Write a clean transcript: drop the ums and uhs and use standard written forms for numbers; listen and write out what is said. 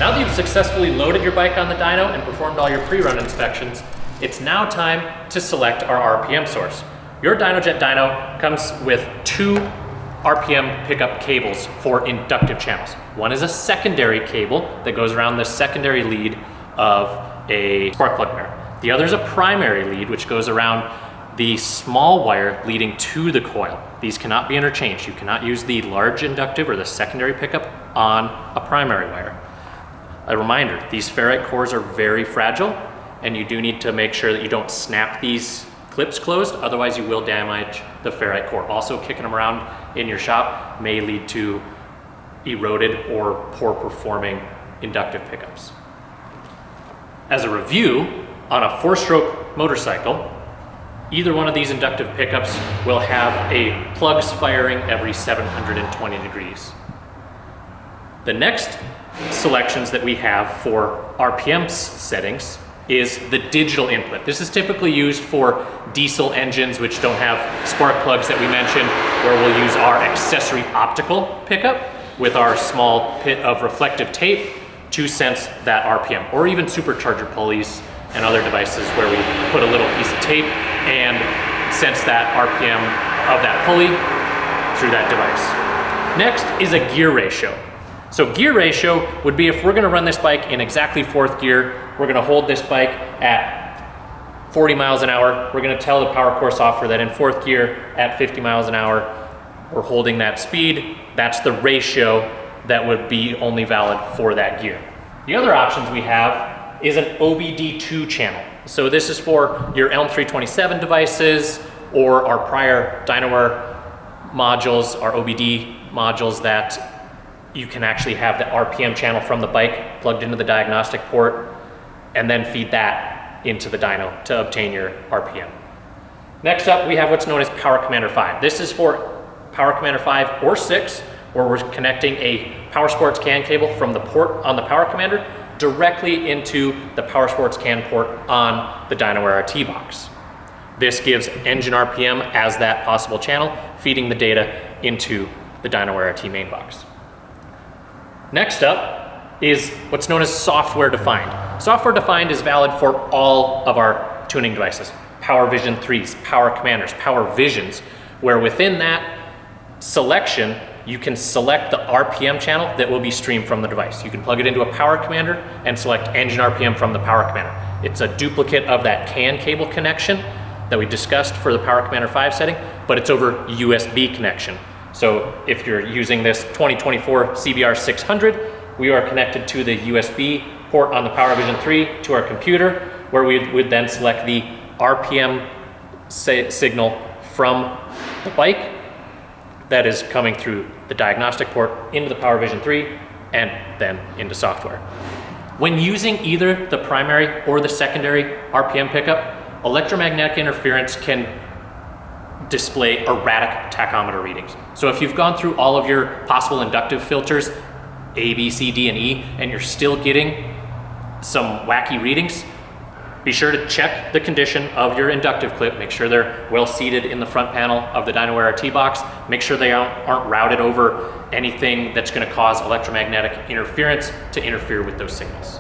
Now that you've successfully loaded your bike on the dyno and performed all your pre-run inspections, it's now time to select our RPM source. Your Dynojet dyno comes with 2 RPM pickup cables for inductive channels. One is a secondary cable that goes around the secondary lead of a spark plug pair. The other is a primary lead which goes around the small wire leading to the coil. These cannot be interchanged. You cannot use the large inductive or the secondary pickup on a primary wire. A reminder, these ferrite cores are very fragile and you do need to make sure that you don't snap these clips closed, otherwise you will damage the ferrite core. Also, kicking them around in your shop may lead to eroded or poor performing inductive pickups. As a review, on a 4-stroke motorcycle, either one of these inductive pickups will have a plugs firing every 720 degrees. The next selections that we have for RPM settings is the digital input. This is typically used for diesel engines which don't have spark plugs that we mentioned, where we'll use our accessory optical pickup with our small pit of reflective tape to sense that RPM, or even supercharger pulleys and other devices where we put a little piece of tape and sense that RPM of that pulley through that device. Next is a gear ratio. So gear ratio would be if we're gonna run this bike in exactly 4th gear, we're gonna hold this bike at 40 miles an hour. We're gonna tell the power core software that in 4th gear at 50 miles an hour, we're holding that speed. That's the ratio that would be only valid for that gear. The other options we have is an OBDII channel. So this is for your ELM 327 devices or our prior DynoWare modules, our OBDII modules that you can actually have the RPM channel from the bike plugged into the diagnostic port and then feed that into the dyno to obtain your RPM. Next up, we have what's known as Power Commander 5. This is for Power Commander 5 or 6, where we're connecting a Powersports CAN cable from the port on the Power Commander directly into the Powersports CAN port on the DynoWare RT box. This gives engine RPM as that possible channel, feeding the data into the DynoWare RT main box. Next up is what's known as software defined. Software defined is valid for all of our tuning devices. Power Vision 3s, Power Commanders, Power Visions, where within that selection, you can select the RPM channel that will be streamed from the device. You can plug it into a Power Commander and select engine RPM from the Power Commander. It's a duplicate of that CAN cable connection that we discussed for the Power Commander 5 setting, but it's over USB connection. So if you're using this 2024 CBR 600, we are connected to the USB port on the Power Vision 3 to our computer, where we would then select the RPM signal from the bike that is coming through the diagnostic port into the Power Vision 3 and then into software. When using either the primary or the secondary RPM pickup, electromagnetic interference can display erratic tachometer readings. So if you've gone through all of your possible inductive filters, A, B, C, D, and E, and you're still getting some wacky readings, be sure to check the condition of your inductive clip. Make sure they're well seated in the front panel of the DynoWare RT box. Make sure they aren't routed over anything that's going to cause electromagnetic interference to interfere with those signals.